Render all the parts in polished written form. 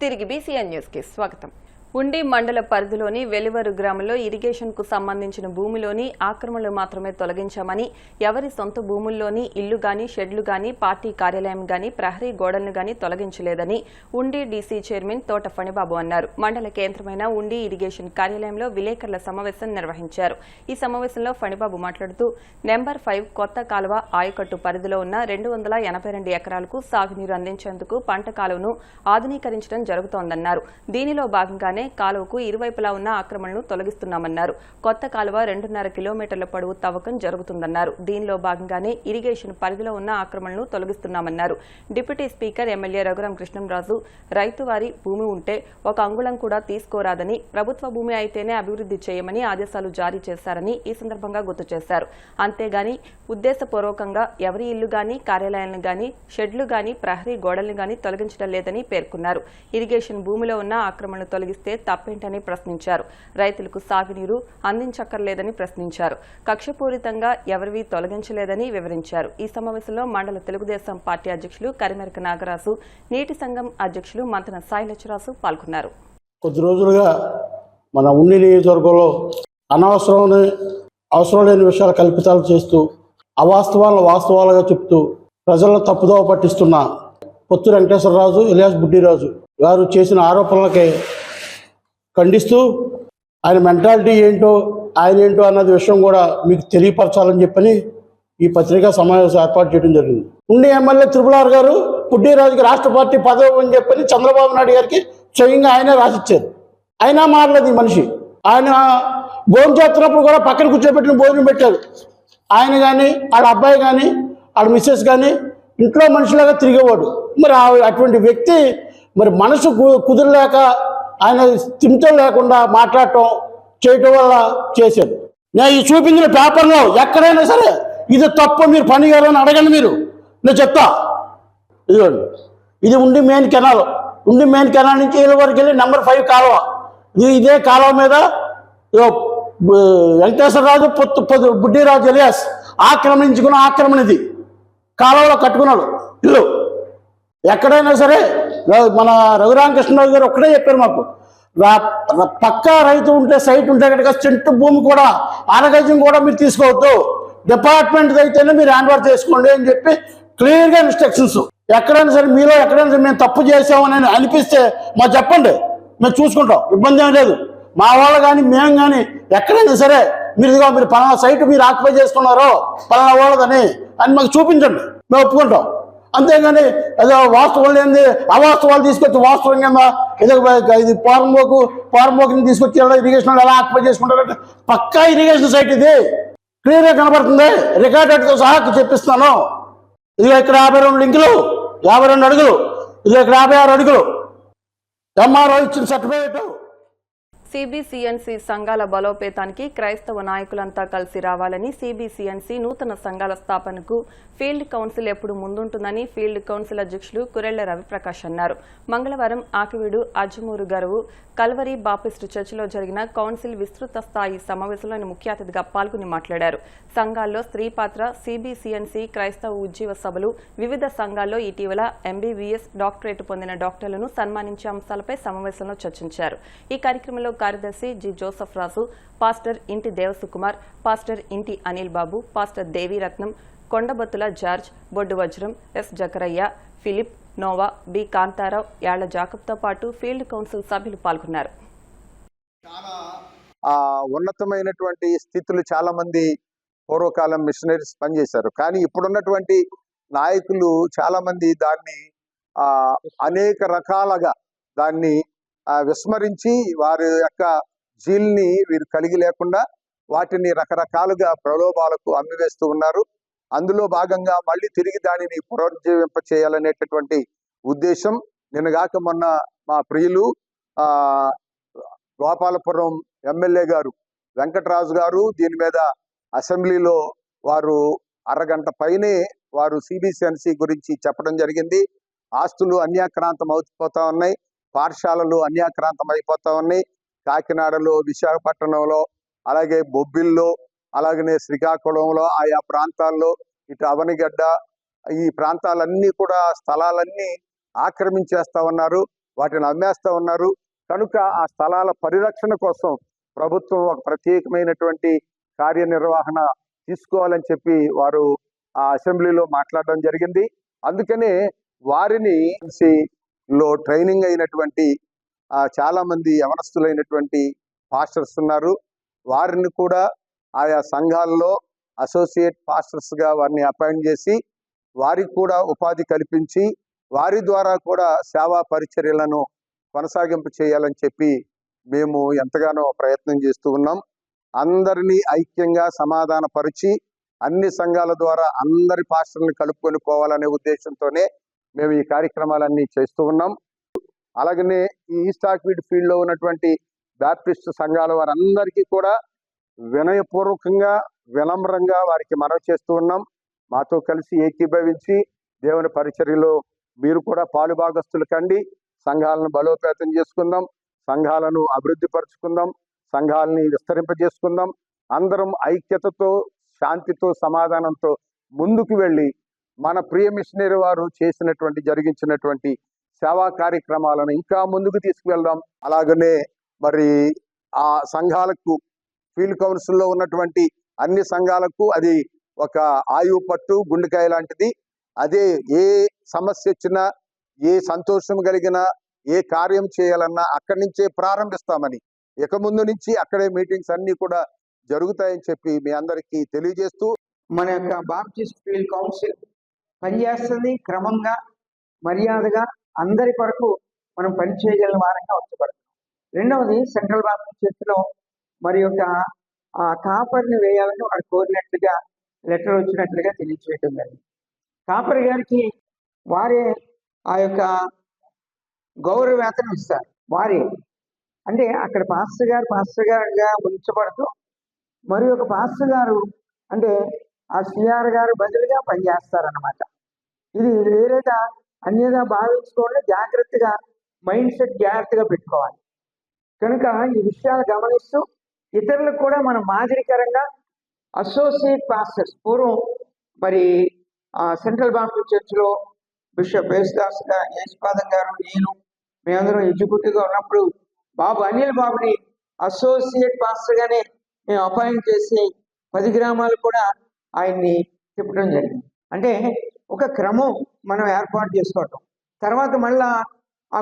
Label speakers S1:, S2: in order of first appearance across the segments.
S1: తిరిగి BCN news కి స్వాగతం. ఉండి మండల పరిధిలోని వెలివరు గ్రామంలో ఇరిగేషన్ కు సంబంధించిన భూమిలోని ఆక్రమణలు మాత్రమే తొలగించామని, ఎవరి సొంత భూముల్లోని ఇల్లు గాని షెడ్లు గాని పార్టీ కార్యాలయం గాని ప్రహరీ గోడలను గాని తొలగించలేదని ఉండి డీసీ చైర్మన్ తోట ఫణిబాబు అన్నారు. మండల కేంద్రమైన ఉండి ఇరిగేషన్ కార్యాలయంలో విలేకరుల సమావేశం నిర్వహించారు. ఈ సమావేశంలో ఫణిబాబు మాట్లాడుతూ నెంబర్ 5 కొత్త కాలువ ఆయకట్టు పరిధిలో ఉన్న 282 ఎకరాలకు సాగునీరు అందించేందుకు పంట కాలువను ఆధునీకరించడం జరుగుతోందన్నారు. దీనిలో భాగంగానే కాలువకు ఇరువైపులా ఉన్న ఆక్రమణను తొలగిస్తున్నామన్నారు. కొత్త కాలువ 2.5 కిలోమీటర్ల పొడవు తవ్వకం జరుగుతుందన్నారు. దీనిలో భాగంగానే ఇరిగేషన్ పరిధిలో ఉన్న ఆక్రమణను తొలగిస్తున్నామన్నారు. Deputy speaker MLA Raghuram Krishnamraju రైతు వారి భూమి ఉంటే ఒక అంగుళం కూడా తీసుకోరాదని, ప్రభుత్వ భూమి అయితేనే అభివృద్ధి చేయమని ఆదేశాలు జారీ చేశారని ఈ సందర్భంగా గుర్తు చేశారు. అంతేగాని ఉద్దేశపూర్వకంగా ఎవరి ఇల్లు గాని కార్యాలయాలను గాని షెడ్లు గాని ప్రహరీ గోడలను గాని తొలగించడం లేదని పేర్కొన్నారు. ఇరిగేషన్ భూమిలో ఉన్న ఆక్రమణను తొలగిస్తే తప్పేంటని ప్రశ్నించారు. రైతులకు సాగునీరు అందించక్కర్లేదని ప్రశ్నించారు. కక్షపూరితంగా ఎవరివి తొలగించలేదని వివరించారు. ఈ సమావేశంలో మండల తెలుగుదేశం పార్టీ అధ్యక్షులు కరిమెరక నాగరాజు, నీటి సంఘం అధ్యక్షులు మంతన సాయిలచ్చరాజు పాల్గొన్నారు.
S2: కొద్ది రోజులుగా మన ఉండి నియోజకవర్గంలో అవసరం లేని విషయాలు కల్పితాలు చేస్తూ అవాస్తవాలను వాస్తవాలుగా చెప్తూ ప్రజలను తప్పుదోవ పట్టిస్తున్న పొత్తు వెంకటేశ్వరరాజు ఎలియాస్ బుడ్డిరాజు గారు చేసిన ఆరోపణలకి ఖండిస్తూ ఆయన మెంటాలిటీ ఏంటో ఆయన ఏంటో అన్నది విషయం కూడా మీకు తెలియపరచాలని చెప్పని ఈ పత్రికా సమావేశం ఏర్పాటు చేయడం జరిగింది. ఉండి ఎమ్మెల్యే త్రిపులార్ గారు బుడ్డిరాజుకి రాష్ట్ర పార్టీ పదవి అని చెప్పని చంద్రబాబు నాయుడు గారికి స్వయంగా ఆయనే రాసిచ్చారు. అయినా మారలేదు ఈ మనిషి. ఆయన భోజనం చేస్తున్నప్పుడు కూడా పక్కన కూర్చోబెట్టిన భోజనం పెట్టారు. ఆయన కానీ వాళ్ళ అబ్బాయి కానీ వాళ్ళ మిస్సెస్ కానీ ఇంట్లో మనిషిలాగా తిరిగేవాడు. మరి అటువంటి వ్యక్తి మరి మనసు కుదరలేక ఆయన స్థిమితం లేకుండా మాట్లాడటం చేయటం వల్ల చేశాడు. నేను ఈ చూపించిన పేపర్లో ఎక్కడైనా సరే ఇది తప్పు మీరు పని చేయాలని అడగండి. మీరు నేను చెప్తా. ఇదిగోండి, ఇది ఉండి మెయిన్ కెనాల్. ఉండి మెయిన్ కెనాల్ నుంచి ఏళ్ళ వరకు వెళ్ళి నెంబర్ 5 కాలువ. ఇదే కాలువ మీద వెంకటేశ్వరరాజు బుడ్డిరాజు ఎలియాస్ ఆక్రమించుకున్న ఆక్రమణ ఇది. కాలువలో కట్టుకున్నాడు ఇల్లు. ఎక్కడైనా సరే మన రఘురామకృష్ణరాజు గారు ఒక్కడే చెప్పారు మాకు, పక్కా రైతు ఉంటే సైట్ ఉంటే కనుక చెంటు భూమి కూడా ఆనగజం కూడా మీరు తీసుకోవద్దు, డిపార్ట్మెంట్ అయితేనే మీరు హ్యాండ్ ఓవర్ చేసుకోండి అని చెప్పి క్లియర్గా ఇన్స్ట్రక్షన్స్. ఎక్కడైనా సరే మీలో ఎక్కడైనా సరే మేము తప్పు చేసామని అనిపిస్తే మాకు చెప్పండి, మేము చూసుకుంటాం, ఇబ్బంది ఏం లేదు. మా వాళ్ళు కానీ మేము కానీ ఎక్కడైనా సరే మీరు పలానా సైట్ మీరు ఆక్యుపై చేసుకున్నారో పలానా వాళ్ళదని అని మాకు చూపించండి, మేము ఒప్పుకుంటాం. అంతేగాని ఏదో వాస్తవం లేని అవాస్తవాలు తీసుకొచ్చి వాస్తవం కింద ఏదో ఇది పారంబోకుని తీసుకొచ్చి ఇరిగేషన్ ఎలా ఆక్యుపై చేసుకుంటారంటే పక్కా ఇరిగేషన్ సైట్ ఇది క్లియర్గా కనబడుతుంది. రికార్డెడ్తో సహా చెప్పిస్తున్నాను. ఇది ఇక్కడ 52 లింకులు, 52 అడుగులు, ఇది ఇక్కడ 56 అడుగులు ఎంఆర్ఓ ఇచ్చిన సర్టిఫికేట్.
S1: సిబిసిఎన్సి సంఘాల బలోపేతానికి క్రైస్తవ నాయకులంతా కలిసి రావాలని, సిబిసిఎన్సి నూతన సంఘాల స్థాపనకు ఫీల్డ్ కౌన్సిల్ ఎప్పుడు ముందుంటుందని ఫీల్డ్ కౌన్సిల్ అధ్యక్షులు కురెళ్ల రవిప్రకాష్ అన్నారు. మంగళవారం ఆకివీడు అజ్మూరు గరువు కల్వరి బాపిస్ట్ చర్చిలో జరిగిన కౌన్సిల్ విస్తృత స్థాయి సమావేశంలో ముఖ్య అతిథిగా పాల్గొని మాట్లాడారు. సంఘాల్లో స్త్రీ పాత్ర, సిబిసిఎన్సి క్రైస్తవ ఉజ్జీవ సభలు, వివిధ సంఘాల్లో ఇటీవల ఎంబీబీఎస్ డాక్టరేట్ పొందిన డాక్టర్లను సన్మానించే అంశాలపై సమావేశంలో చర్చించారు. ఈ కార్యక్రమంలో కార్యదర్శి జి జోసఫ్ రాజు, పాస్టర్ ఇంటి Devasukumar, pastor Inti Anil Babu, pastor Deviratnam, Kondabattula George, Boddu Vajram, S Jakarayya, Philip, Noah, B Kantharao, Yalla జాకబ్తో పాటు ఫీల్డ్ కౌన్సిల్ సభ్యులు పాల్గొన్నారు.
S3: చాలా ఉన్నతమైనటువంటి స్థితులు చాలా మంది పూర్వకాలం మిషనరీస్ పనిచేశారు. కానీ ఇప్పుడున్నటువంటి నాయకులు చాలా మంది దాన్ని అనేక రకాలుగా దాన్ని విస్మరించి వారి యొక్క జీల్ని వీరు కలిగి లేకుండా వాటిని రకరకాలుగా ప్రలోభాలకు అమ్మివేస్తూ ఉన్నారు. అందులో భాగంగా మళ్ళీ తిరిగి దానిని పునరుజ్జీవింప చేయాలనేటటువంటి ఉద్దేశం. నిన్నగాక మొన్న మా ప్రియులు గోపాలపురం ఎమ్మెల్యే గారు వెంకటరాజు గారు దీని మీద అసెంబ్లీలో వారు అరగంట పైనే వారు సిబిసిఎన్సి గురించి చెప్పడం జరిగింది. ఆస్తులు అన్యాక్రాంతం అయిపోతా ఉన్నాయి, పాఠశాలలు అన్యాక్రాంతం అయిపోతా ఉన్నాయి. కాకినాడలో, విశాఖపట్నంలో, అలాగే బొబ్బిల్లో, అలాగనే శ్రీకాకుళంలో, ఆయా ప్రాంతాల్లో, ఇటు అవనిగడ్డ, ఈ ప్రాంతాలన్నీ కూడా స్థలాలన్నీ ఆక్రమించేస్తా ఉన్నారు. వాటిని అమ్మేస్తూ ఉన్నారు. కనుక ఆ స్థలాల పరిరక్షణ కోసం ప్రభుత్వం ఒక ప్రత్యేకమైనటువంటి కార్యనిర్వహణ తీసుకోవాలని చెప్పి వారు ఆ అసెంబ్లీలో మాట్లాడడం జరిగింది. అందుకనే వారిని ట్రైనింగ్ అయినటువంటి చాలా మంది యవనస్తులైనటువంటి పాస్టర్స్ ఉన్నారు. వారిని కూడా ఆయా సంఘాల్లో అసోసియేట్ పాస్టర్స్గా వారిని అపాయింట్ చేసి వారికి కూడా ఉపాధి కల్పించి వారి ద్వారా కూడా సేవా పరిచర్యలను కొనసాగింపు చేయాలని చెప్పి మేము ఎంతగానో ప్రయత్నం చేస్తూ ఉన్నాం. అందరినీ ఐక్యంగా సమాధానపరిచి అన్ని సంఘాల ద్వారా అందరి పాస్టర్ని కలుపుకొని పోవాలనే ఉద్దేశంతోనే మేము ఈ కార్యక్రమాలన్నీ చేస్తూ ఉన్నాం. అలాగనే ఈ ఈస్ట్ ఆక్విడ్ ఫీల్డ్లో ఉన్నటువంటి బ్యాప్టిస్ట్ సంఘాల వారందరికీ కూడా వినయపూర్వకంగా వినమ్రంగా వారికి మనవి చేస్తూ ఉన్నాం. మాతో కలిసి ఏకీభవించి దేవుని పరిచర్యలో మీరు కూడా పాలుభాగస్తులు కండి. సంఘాలను బలోపేతం చేసుకుందాం, సంఘాలను అభివృద్ధి పరుచుకుందాం, సంఘాలని విస్తరింపజేసుకుందాం. అందరం ఐక్యతతో శాంతితో సమాధానంతో ముందుకు వెళ్ళి మన ప్రియ మిషనరీ వారు జరిగించినటువంటి సేవా కార్యక్రమాలను ఇంకా ముందుకు తీసుకువెళ్దాం. అలాగనే మరి ఆ సంఘాలకు ఫీల్డ్ కౌన్సిల్లో ఉన్నటువంటి అన్ని సంఘాలకు అది ఒక ఆయువు పట్టు గుండెకాయ లాంటిది. అదే ఏ సమస్య వచ్చినా ఏ సంతోషం కలిగినా ఏ కార్యం చేయాలన్నా అక్కడి నుంచే ప్రారంభిస్తామని ఇక ముందు నుంచి అక్కడే మీటింగ్స్ అన్ని కూడా జరుగుతాయని చెప్పి మీ అందరికీ తెలియజేస్తూ
S4: మన యొక్క బాప్టిస్ట్ ఫీల్డ్ కౌన్సిల్ పనిచేస్తుంది. క్రమంగా మర్యాదగా అందరి కొరకు మనం పనిచేయగల వారంగా ఉంచబడుతుంది. రెండవది సెంట్రల్ బాప్టిస్ట్ చర్చిలో మరి యొక్క కాపర్ని వేయాలని వారు కోరినట్లుగా లెటర్ వచ్చినట్లుగా తెలియచేయడం జరిగింది. కాపర్ గారికి వారే ఆ యొక్క గౌరవ వేతనం ఇస్తారు. వారే అంటే అక్కడ పాస్టర్ గారుగా ఉంచబడుతూ మరి ఒక పాస్టర్ గారు అంటే ఆ సిఆర్ గారు బదులుగా పనిచేస్తారన్నమాట. ఇది వేరేగా అన్యదా భావించుకోండి, జాగ్రత్తగా మైండ్ సెట్ జాగ్రత్తగా పెట్టుకోవాలి. కనుక ఈ విషయాలు గమనిస్తూ ఇతరులకు కూడా మనం మాదిరికరంగా అసోసియేట్ పాస్టర్స్ పూర్వం మరి సెంట్రల్ బాప్టిస్ట్ చర్చిలో బిషప్ యేసుదాస్ యేసుపాదం గారు మేమందరం ఎగ్జిక్యూటివ్గా ఉన్నప్పుడు అనిల్ బాబుని అసోసియేట్ పాస్టర్గానే మేము అపాయింట్ చేసి 10 గ్రామాలు కూడా ఆయన్ని తిప్పడం జరిగింది. అంటే ఒక క్రమం మనం ఏర్పాటు చేసుకోవటం, తర్వాత మళ్ళా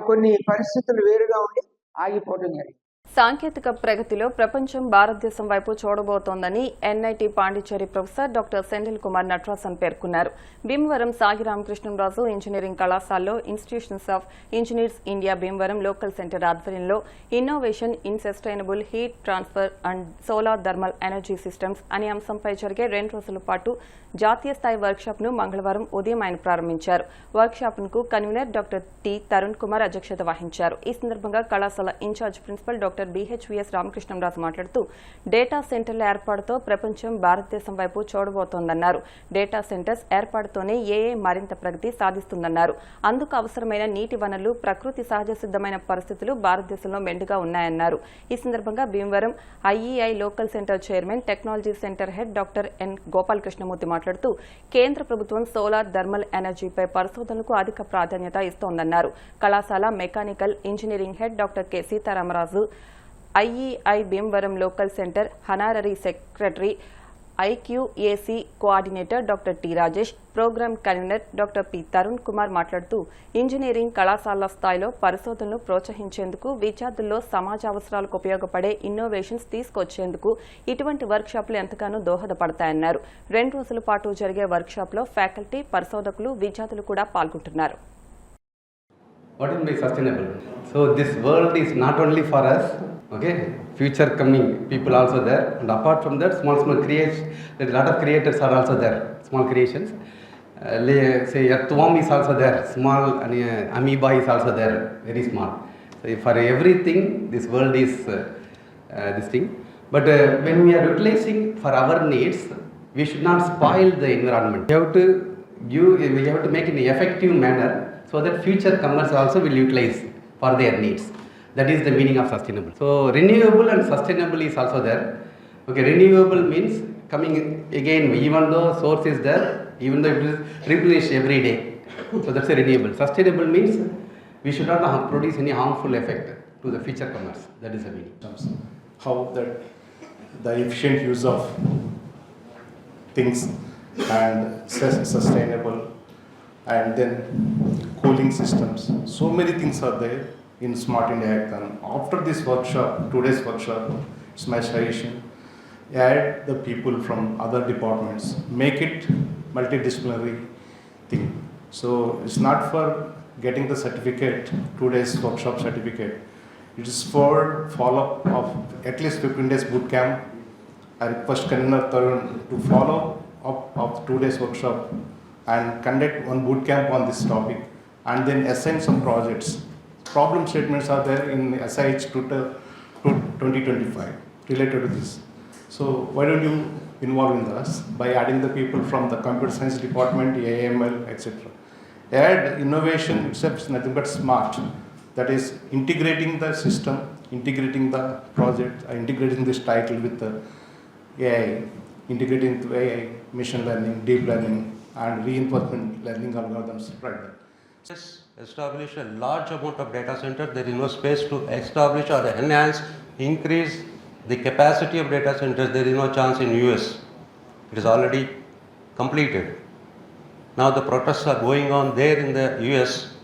S4: కొన్ని పరిస్థితులు వేరుగా ఉండి ఆగిపోవడం జరిగింది.
S1: సాంకేతిక ప్రగతిలో ప్రపంచం భారతదేశం వైపు చూడబోతోందని NIT Pondicherry professor doctor Senthil Kumar Natarajan పేర్కొన్నారు. భీమవరం సాగిరామకృష్ణంరాజు ఇంజనీరింగ్ కళాశాలలో institutions of engineers India Bhimavaram local centre ఆధ్వర్యంలో innovation in sustainable heat transfer and solar thermal energy systems అనే అంశంపై జరిగే 2 రోజుల పాటు జాతీయ స్థాయి వర్క్షాప్ ను మంగళవారం ఉదయం ఆయన ప్రారంభించారు. వర్క్షాప్ కు convener doctor T Tarun Kumar అధ్యక్షత వహించారు. ఈ సందర్భంగా కళాశాల in charge principal doctor BHVS Ramakrishnamraju మాట్లాడుతూ డేటా సెంటర్ల ఏర్పాటుతో ప్రపంచం భారతదేశం వైపు చూడబోతోందన్నారు. డేటా సెంటర్స్ ఏర్పాటుతోనే ఏఏ మరింత ప్రగతి సాధిస్తుందన్నారు. అందుకు అవసరమైన నీటి వనరులు, ప్రకృతి సహజ సిద్ధమైన పరిస్థితులు భారతదేశంలో మెండుగా ఉన్నాయన్నారు. ఈ సందర్భంగా Bhimavaram IEI local centre chairman, technology centre head doctor N Gopalakrishnamurthy మాట్లాడుతూ కేంద్ర ప్రభుత్వం సోలార్ థర్మల్ ఎనర్జీపై పరిశోధనలకు అధిక ప్రాధాన్యత ఇస్తోందన్నారు. కళాశాల mechanical engineering head doctor K Sitaramaraju, IEI Bhimavaram local centre honorary secretary, IQAC coordinator doctor T Rajesh, programme convener doctor P Tarun Kumar మాట్లాడుతూ ఇంజనీరింగ్ కళాశాల స్థాయిలో పరిశోధనలు ప్రోత్సహించేందుకు, విద్యార్థుల్లో సమాజ అవసరాలకు ఉపయోగపడే ఇన్నోవేషన్స్ తీసుకొచ్చేందుకు ఇటువంటి వర్క్షాపులు ఎంతగానో దోహదపడతాయన్నారు. 2 రోజుల పాటు జరిగే వర్క్షాప్లో ఫ్యాకల్టీ, పరిశోధకులు, విద్యార్థులు కూడా పాల్గొంటున్నారు.
S5: What is sustainable? So this world is not only for us, okay? Future coming people also there, and apart from that, small creations. There are a lot of creators are also there. Small creations. Say earthworm is also there. Small amoeba is also there. Very small. So for everything, this world is this thing. But when we are utilizing for our needs, we should not spoil the environment. We have to make it in an effective manner, so that future comers also will utilize for their needs. That is the meaning of sustainable. So renewable and sustainable is also there. Okay, renewable means coming again, even though source is there, even though it is replenished every day. So that's a renewable. Sustainable means we should not produce any harmful effect to the future comers. That is the meaning.
S6: How that the efficient use of things and sustainable, and then cooling systems. So many things are there in Smart India Hackathon. After this workshop, today's workshop, it's my suggestion, add the people from other departments, make it multidisciplinary thing. So it's not for getting the certificate, today's workshop certificate. It is for follow-up of at least 15 days boot camp. I request Convener Tarun to follow up of 2 days workshop and conduct one boot camp on this topic, and then assign some projects. Problem statements are there in SIH 2025 related to this. So why don't you involve in this by adding the people from the computer science department, AML, etc. Add innovation itself is nothing but smart. That is integrating the system, integrating the project, integrating this title with the AI, integrating to AI, machine learning, deep learning, and reinforcement learning algorithms right there.
S7: Establish a large amount of data center. There is no space to establish or enhance, increase the capacity of data centers. There is no chance in US. It is already completed. Now the protests are going on there in the US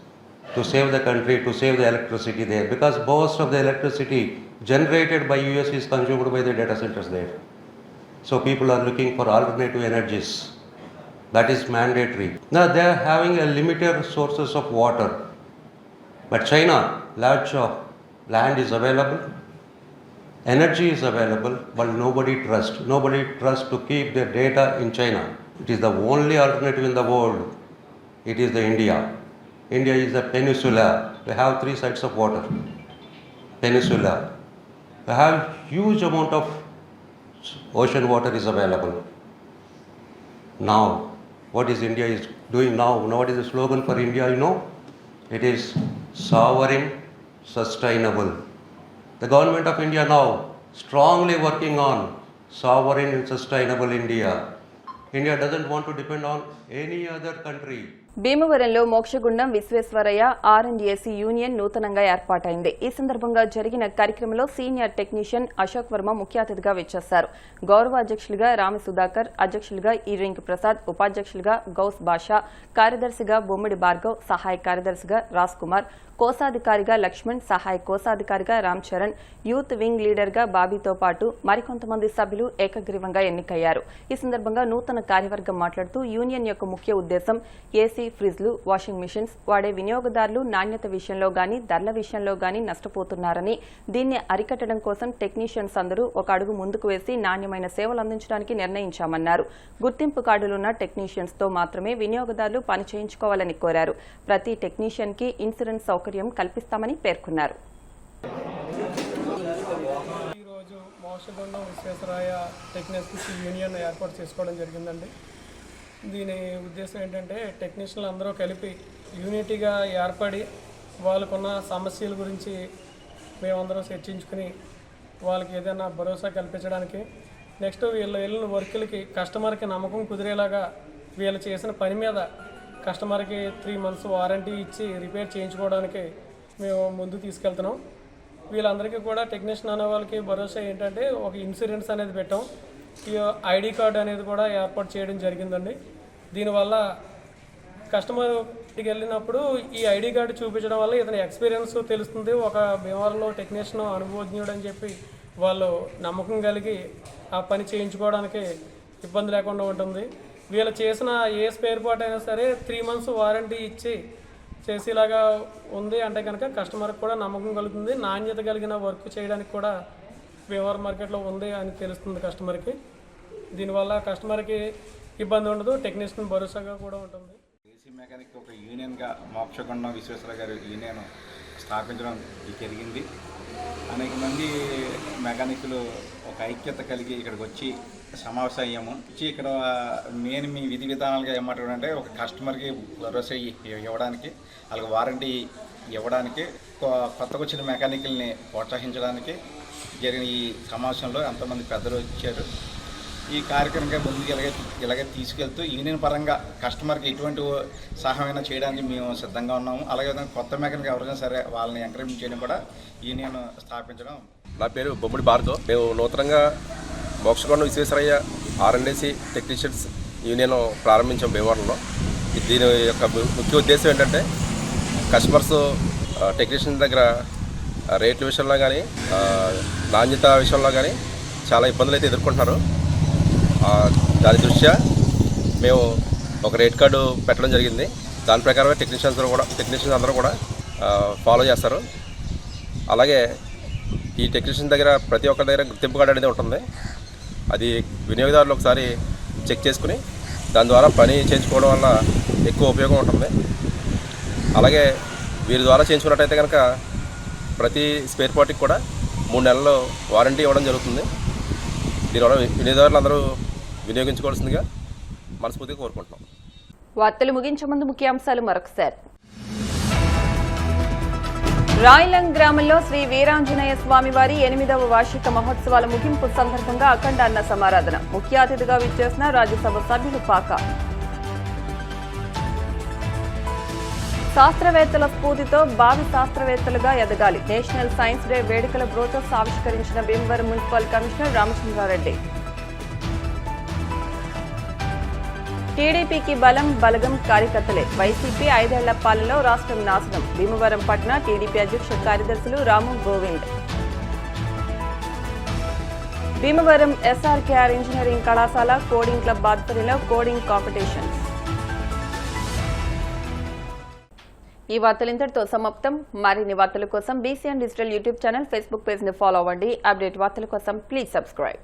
S7: to save the country, to save the electricity there, because most of the electricity generated by US is consumed by the data centers there. So people are looking for alternative energies. That is mandatory. Now they are having a limited sources of water. But China, large land is available, energy is available, but nobody trusts. Nobody trusts to keep their data in China. It is the only alternative in the world. It is the India. India is a peninsula. We have 3 sides of water. Peninsula. We have huge amount of ocean water is available. Now, what is India is doing now? What is the slogan for India, you know? It is sovereign, sustainable. The government of India now strongly working on sovereign and sustainable India. India doesn't want to depend on any other country.
S1: భీమవరంలో Mokshagundam Visvesvaraya R&AC union నూతనంగా ఏర్పాటైంది. ఈ సందర్భంగా జరిగిన కార్యక్రమంలో senior technician Ashok Varma ముఖ్య అతిథిగా విచ్చేశారు. గౌరవ అధ్యక్షులుగా రామి సుధాకర్, అధ్యక్షులుగా ఈరింక్ ప్రసాద్, ఉపాధ్యక్షులుగా గౌస్ బాషా, కార్యదర్శిగా బొమ్మిడి భార్గవ్, సహాయ కార్యదర్శిగా రాజ్ కుమార్, కోశాధికారిగా లక్ష్మణ్, సహాయ కోశాధికారిగా రామ్ చరణ్, యూత్ వింగ్ లీడర్గా బాబీతో పాటు మరికొంతమంది సభ్యులు ఏకగ్రీవంగా ఎన్నికయ్యారు. ఈ సందర్భంగా నూతన కార్యవర్గం మాట్లాడుతూ యూనియన్ యొక్క ముఖ్య ఉద్దేశం ఏసీ, ఫ్రిజ్లు, వాషింగ్ మిషన్స్ వాడే వినియోగదారులు నాణ్యత విషయంలో గానీ ధరల విషయంలో గానీ నష్టపోతున్నారని, దీన్ని అరికట్టడం కోసం టెక్నీషియన్స్ అందరూ ఒక అడుగు ముందుకు వేసి నాణ్యమైన సేవలు అందించడానికి నిర్ణయించామన్నారు. గుర్తింపు కార్డులున్న టెక్నీషియన్స్ తో మాత్రమే వినియోగదారులు పని చేయించుకోవాలని కోరారు. ప్రతి టెక్నీషియన్ కి ఇన్సూరెన్స్ సౌకర్యం కల్పిస్తామని పేర్కొన్నారు.
S8: ఈరోజు మోక్షగుండం విశ్వేశ్వరయ్య టెక్నీషియన్స్ యూనియన్ ఏర్పాటు చేసుకోవడం జరిగిందండి. దీని ఉద్దేశం ఏంటంటే టెక్నీషియన్లు అందరూ కలిపి యూనిటీగా ఏర్పడి వాళ్ళకున్న సమస్యల గురించి మేమందరం చర్చించుకుని వాళ్ళకి ఏదైనా భరోసా కల్పించడానికి, నెక్స్ట్ వీళ్ళు వెళ్ళిన వర్కులకి కస్టమర్కి నమ్మకం కుదిరేలాగా వీళ్ళు చేసిన పని మీద కస్టమర్కి 3 months వారంటీ ఇచ్చి రిపేర్ చేయించుకోవడానికి మేము ముందు తీసుకెళ్తున్నాం. వీళ్ళందరికీ కూడా టెక్నీషియన్ అనే వాళ్ళకి భరోసా ఏంటంటే ఒక ఇన్సూరెన్స్ అనేది పెట్టాం. ఈ ఐడి కార్డు అనేది కూడా ఏర్పాటు చేయడం జరిగిందండి. దీనివల్ల కస్టమర్కి వెళ్ళినప్పుడు ఈ ఐడి కార్డు చూపించడం వల్ల ఇతని ఎక్స్పీరియన్స్ తెలుస్తుంది. ఒక భీమవరంలో టెక్నీషియన్ అనుభవజ్ఞుడు అని చెప్పి వాళ్ళు నమ్మకం కలిగి ఆ పని చేయించుకోవడానికి ఇబ్బంది లేకుండా ఉంటుంది. వీళ్ళు చేసిన ఏ స్పేర్ పార్ట్ అయినా సరే 3 months వారంటీ ఇచ్చి చేసేలాగా ఉంది అంటే కనుక కస్టమర్కి కూడా నమ్మకం కలుగుతుంది. నాణ్యత కలిగిన వర్క్ చేయడానికి కూడా భీమవరం మార్కెట్లో ఉంది అని తెలుస్తుంది కస్టమర్కి. దీనివల్ల కస్టమర్కి ఇబ్బంది ఉండదు, టెక్నీషియన్ భరోసాగా కూడా ఉంటుంది.
S9: ఏసీ మెకానిక్ ఒక యూనియన్గా మోక్షగుండం విశ్వేశ్వర గారి యూనియన్ స్థాపించడం జరిగింది. అనేక మంది మెకానిక్లు ఒక ఐక్యత కలిగి ఇక్కడికి వచ్చి సమావేశం అయ్యాము. ఇక్కడ మెయిన్ మీ విధి విధానాలుగా ఏమంటారంటే ఒక కస్టమర్కి భరోసా ఇవ్వడానికి, వాళ్ళకి వారంటీ ఇవ్వడానికి, కొత్తగా వచ్చిన మెకానికల్ని ప్రోత్సహించడానికి జరిగిన ఈ సమావేశంలో ఎంతోమంది పెద్దలు వచ్చారు. ఈ కార్యక్రమంగా ముందుకు ఇలాగే తీసుకెళ్తూ యూనియన్ పరంగా కస్టమర్కి ఎటువంటి సహాయమైనా చేయడానికి మేము సిద్ధంగా ఉన్నాము. అలాగే కొత్త మెకానిక్ ఎవరైనా సరే వాళ్ళని ఎంకరేజ్ చేయడం కూడా యూనియన్ స్థాపించడం.
S10: నా పేరు బొమ్మిడి భార్గవ్. మేము నూతనంగా Mokshagundam Visvesvaraya R&D technicians union ప్రారంభించాం భీమవరంలో. దీని యొక్క ముఖ్య ఉద్దేశం ఏంటంటే కస్టమర్స్ టెక్నీషియన్ దగ్గర రేట్ల విషయంలో కానీ నాణ్యత విషయంలో కానీ చాలా ఇబ్బందులు అయితే ఎదుర్కొంటున్నారు. దాని దృష్ట్యా మేము ఒక రేట్ కార్డు పెట్టడం జరిగింది. దాని ప్రకారమే టెక్నీషియన్స్ అందరూ కూడా ఫాలో చేస్తారు. అలాగే ఈ టెక్నీషియన్ దగ్గర ప్రతి ఒక్కరి దగ్గర గుర్తింపు కార్డు అనేది ఉంటుంది. అది వినియోగదారులు ఒకసారి చెక్ చేసుకుని దాని ద్వారా పని చేయించుకోవడం వల్ల ఎక్కువ ఉపయోగం ఉంటుంది. అలాగే వీరి ద్వారా చేయించుకున్నట్టయితే కనుక ప్రతి స్పేర్ పార్ట్కి కూడా 3 నెలలు వారంటీ ఇవ్వడం జరుగుతుంది. దీనివల్ల వినియోగదారులు అందరూ వినియోగించుకోవాల్సిందిగా మనస్ఫూర్తిగా కోరుకుంటున్నాం.
S1: వార్తలు ముగించే ముందు ముఖ్యాంశాలు మరొకసారి. రాయలం గ్రామంలో శ్రీ వీరాంజనేయ స్వామివారి 8వ వార్షిక మహోత్సవాల ముగింపు సందర్భంగా అఖండ అన్న సమారాధన. ముఖ్య అతిథిగా విచ్చేసిన రాజ్యసభ సభ్యులు పాక. శాస్త్రవేత్తల స్ఫూర్తితో భావి శాస్త్రవేత్తలుగా ఎదగాలి. నేషనల్ సైన్స్ డే వేడుకల బ్రోచర్స్ ఆవిష్కరించిన భీమవరం మున్సిపల్ కమిషనర్ రామచంద్రారెడ్డి. టీడీపీకి బలగం కార్యకర్తలే. వైసీపీ 5 ఏళ్ల పాలనలో రాష్ట్రం నాశనం. భీమవరం పట్టణ టీడీపీ అధ్యక్ష కార్యదర్శులు రాము గోవింద్. భీమవరం SRKR ఇంజనీరింగ్ కళాశాల కోడింగ్ క్లబ్ ఆధ్వర్యంలో కోడింగ్ కాంపిటీషన్స్. ఈ వార్తలు ఇంతటితో సమాప్తం. మరిన్ని వార్తల కోసం BCN digital YouTube channel, Facebook page ని ఫాలో అవ్వండి. అప్డేట్ వార్తల కోసం ప్లీజ్ సబ్స్క్రైబ్.